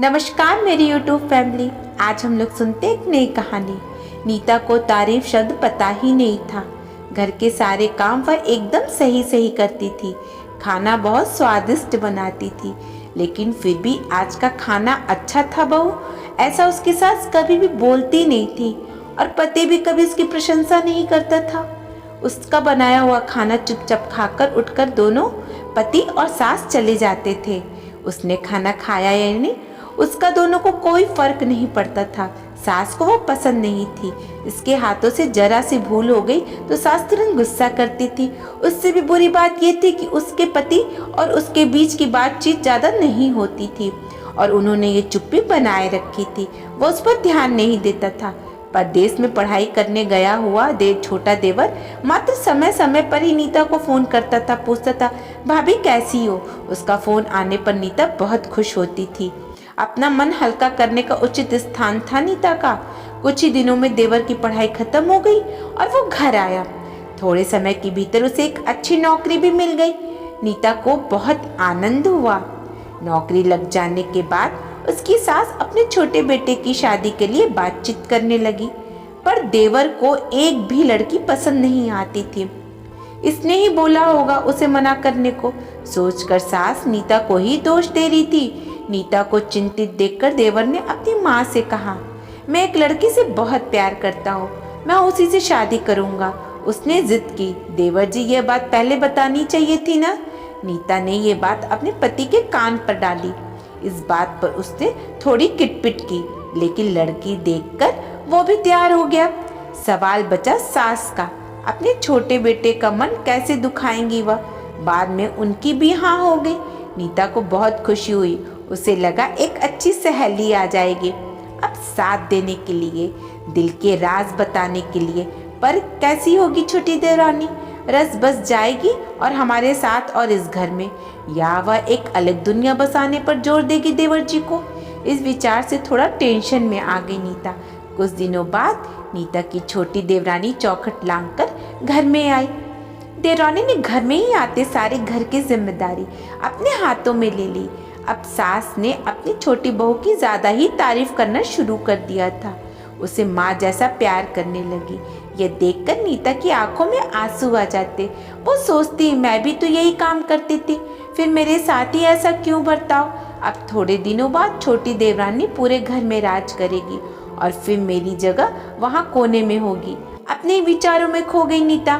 नमस्कार मेरी YouTube family. आज हम लोग सुनते एक नई कहानी। नीता को तारीफ शब्द पता ही नहीं था। घर के सारे काम वह एकदम सही सही करती थी। खाना बहुत स्वादिष्ट बनाती थी, लेकिन फिर भी आज का खाना अच्छा था बहू, ऐसा उसकी सास कभी भी बोलती नहीं थी। और पति भी कभी उसकी प्रशंसा नहीं करता था। उसका बनाया हुआ खाना चुपचाप खाकर उठकर दोनों पति और सास चले जाते थे। उसने खाना खाया या नहीं, उसका दोनों को कोई फर्क नहीं पड़ता था। सास को वो पसंद नहीं थी। इसके हाथों से जरा सी भूल हो गई तो सास तुरंत गुस्सा करती थी। उससे भी बुरी बात ये थी कि उसके पति और उसके बीच की बातचीत ज्यादा नहीं होती थी और उन्होंने ये चुप्पी बनाए रखी थी। वो उस पर ध्यान नहीं देता था। परदेश में पढ़ाई करने गया हुआ छोटा देवर मात्र समय समय पर ही नीता को फोन करता था, पूछता था भाभी कैसी हो। उसका फोन आने पर नीता बहुत खुश होती थी। अपना मन हल्का करने का उचित स्थान था नीता का। कुछ ही दिनों में देवर की पढ़ाई खत्म हो गई और वो घर आया। थोड़े समय के भीतर उसे एक अच्छी नौकरी भी मिल गई। नीता को बहुत आनंद हुआ। नौकरी लग जाने के बाद उसकी सास अपने छोटे बेटे की शादी के लिए बातचीत करने लगी, पर देवर को एक भी लड़की पसंद नहीं आती थी। इसने ही बोला होगा उसे मना करने को, सोचकर सास नीता को ही दोष दे रही थी। नीता को चिंतित देखकर देवर ने अपनी माँ से कहा, मैं एक लड़की से बहुत प्यार करता हूँ, मैं उसी से शादी करूँगा। उसने जिद की। देवर जी, ये बात पहले बतानी चाहिए थी ना। नीता ने ये बात अपने पति के कान पर डाली। इस बात पर उसने थोड़ी किटपिट की, लेकिन लड़की देखकर वो भी तैयार हो गया। सवाल बचा सास का, अपने छोटे बेटे का मन कैसे दुखाएंगी वह। बाद में उनकी भी हाँ हो गई। नीता को बहुत खुशी हुई। उसे लगा एक अच्छी सहेली आ जाएगी, अब साथ देने के लिए, दिल के राज बताने के लिए। पर कैसी होगी छोटी देवरानी, रस बस जाएगी और हमारे साथ और इस घर में, या वह एक अलग दुनिया बसाने पर जोर देगी देवर जी को। इस विचार से थोड़ा टेंशन में आ गई नीता। कुछ दिनों बाद नीता की छोटी देवरानी चौखट लांघकर घर में आई। देवरानी ने घर में ही आते सारे घर की जिम्मेदारी अपने हाथों में ले ली। अब सास ने अपनी छोटी बहू की ज्यादा ही तारीफ करना शुरू कर दिया था। उसे माँ जैसा प्यार करने लगी। यह देखकर नीता की आंखों में आंसू आ जाते। वो सोचती, मैं भी तो यही काम करती थी, फिर मेरे साथ ही ऐसा क्यों बर्ताव। अब थोड़े दिनों बाद छोटी देवरानी पूरे घर में राज करेगी और फिर मेरी जगह वहाँ कोने में होगी। अपने विचारों में खो गई नीता।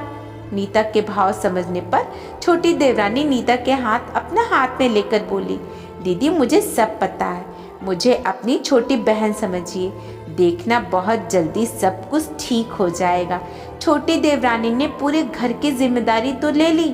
नीता के भाव समझने पर छोटी देवरानी नीता के हाथ अपना हाथ में लेकर बोली, दीदी मुझे सब पता है, मुझे अपनी छोटी बहन समझिए, देखना बहुत जल्दी सब कुछ ठीक हो जाएगा। छोटी देवरानी ने पूरे घर की जिम्मेदारी तो ले ली,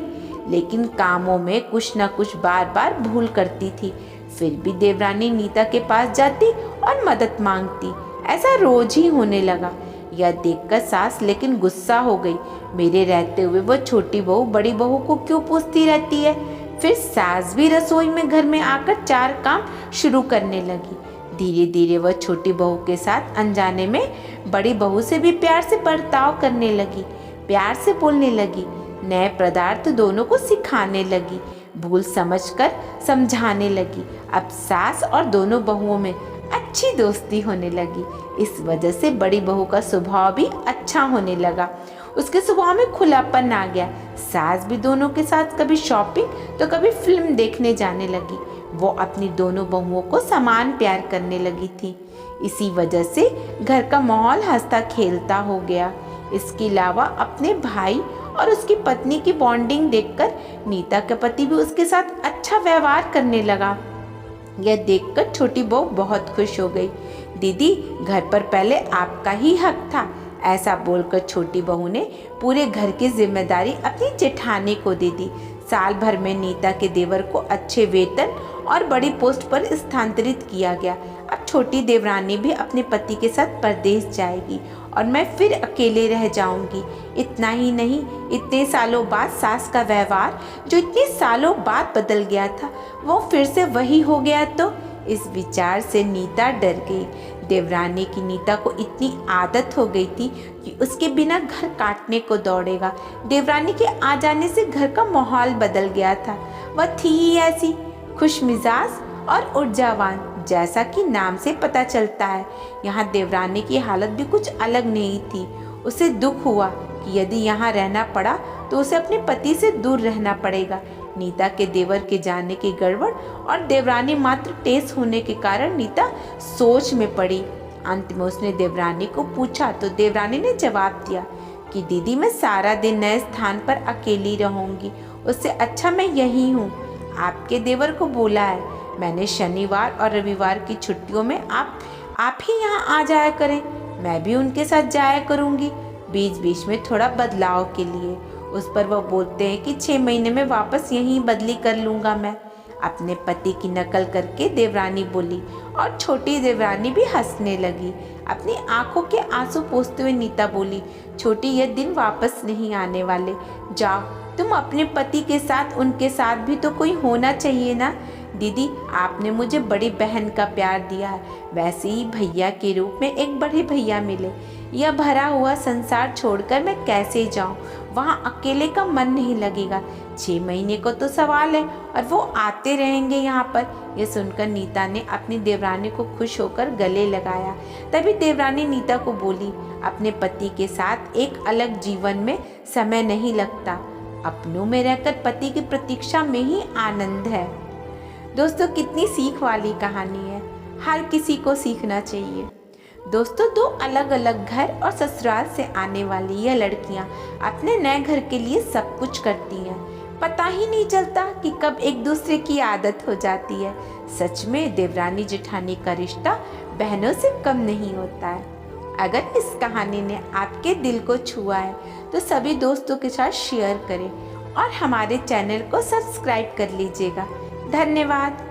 लेकिन कामों में कुछ न कुछ बार बार भूल करती थी। फिर भी देवरानी नीता के पास जाती और मदद मांगती। ऐसा रोज ही होने लगा। यह देखकर सास लेकिन गुस्सा हो गई। मेरे रहते हुए वह छोटी बहू बड़ी बहू को क्यों पूछती रहती है। फिर सास भी रसोई में घर में आकर चार काम शुरू करने लगी। धीरे धीरे वह छोटी बहू के साथ अनजाने में बड़ी बहू से भी प्यार से बर्ताव करने लगी, प्यार से बोलने लगी, नए पदार्थ दोनों को सिखाने लगी, भूल समझकर समझाने लगी। अब सास और दोनों बहुओं में अच्छी दोस्ती होने लगी। इस वजह से बड़ी बहू का स्वभाव भी अच्छा होने लगा। उसके स्वभाव में खुलापन आ गया। सास भी दोनों के साथ कभी शॉपिंग तो कभी फिल्म देखने जाने लगी। वो अपनी दोनों बहुओं को समान प्यार करने लगी थी। इसी वजह से घर का माहौल हंसता खेलता हो गया। इसके अलावा अपने भाई और उसकी पत्नी की बॉन्डिंग देखकर नीता का पति भी उसके साथ अच्छा व्यवहार करने लगा। यह देखकर छोटी बहू बहुत खुश हो गई। दीदी, घर पर पहले आपका ही हक था, ऐसा बोलकर छोटी बहू ने पूरे घर की जिम्मेदारी अपनी जेठानी को दे दी। साल भर में नीता के देवर को अच्छे वेतन और बड़ी पोस्ट पर स्थानांतरित किया गया। अब छोटी देवरानी भी अपने पति के साथ परदेश जाएगी और मैं फिर अकेले रह जाऊंगी। इतना ही नहीं, इतने सालों बाद सास का व्यवहार जो इतने सालों बाद बदल गया था, वो फिर से वही हो गया तो। इस विचार से नीता डर गई। देवरानी की नीता को इतनी आदत हो गई थी कि उसके बिना घर काटने को दौड़ेगा। देवरानी के आ जाने से घर का माहौल बदल गया था। वह थी ही ऐसी खुश मिजाज और ऊर्जावान, जैसा कि नाम से पता चलता है, यहाँ देवरानी की हालत भी कुछ अलग नहीं थी। उसे दुख हुआ कि यदि यहाँ रहना पड़ा तो उसे अपने पति से दूर रहना पड़ेगा। नीता के देवर के जाने की गड़बड़ और देवरानी मात्र टेस होने के कारण नीता सोच में पड़ी। अंत में उसने देवरानी को पूछा तो देवरानी ने जवाब दिया कि दीदी, मैं सारा दिन नए स्थान पर अकेली रहूंगी, उससे अच्छा मैं यहीं हूँ। आपके देवर को बोला है, मैंने शनिवार और रविवार की छुट्टियों में आप ही यहाँ आ जाया करें, मैं भी उनके साथ जाया करूँगी, बीच बीच में थोड़ा बदलाव के लिए। उस पर वह बोलते हैं कि 6 महीने में वापस यहीं बदली कर लूँगा मैं। अपने पति की नकल करके देवरानी बोली और छोटी देवरानी भी हंसने लगी। अपनी आंखों के आंसू पोंछते हुए नीता बोली, छोटी, ये दिन वापस नहीं आने वाले, जाओ तुम अपने पति के साथ, उनके साथ भी तो कोई होना चाहिए ना। दीदी, आपने मुझे बड़ी बहन का प्यार दिया है, वैसे ही भैया के रूप में एक बड़े भैया मिले। यह भरा हुआ संसार छोड़कर मैं कैसे जाऊं? वहाँ अकेले का मन नहीं लगेगा। 6 महीने को तो सवाल है और वो आते रहेंगे यहाँ पर। यह सुनकर नीता ने अपनी देवरानी को खुश होकर गले लगाया। तभी देवरानी नीता को बोली, अपने पति के साथ एक अलग जीवन में समय नहीं लगता, अपनों में रहकर पति की प्रतीक्षा में ही आनंद है। दोस्तों, कितनी सीख वाली कहानी है, हर किसी को सीखना चाहिए। दोस्तों, 2 अलग अलग घर और ससुराल से आने वाली यह लड़कियां अपने नए घर के लिए सब कुछ करती हैं। पता ही नहीं चलता कि कब एक दूसरे की आदत हो जाती है। सच में देवरानी जेठानी का रिश्ता बहनों से कम नहीं होता है। अगर इस कहानी ने आपके दिल को छुआ है तो सभी दोस्तों के साथ शेयर करें और हमारे चैनल को सब्सक्राइब कर लीजिएगा। धन्यवाद।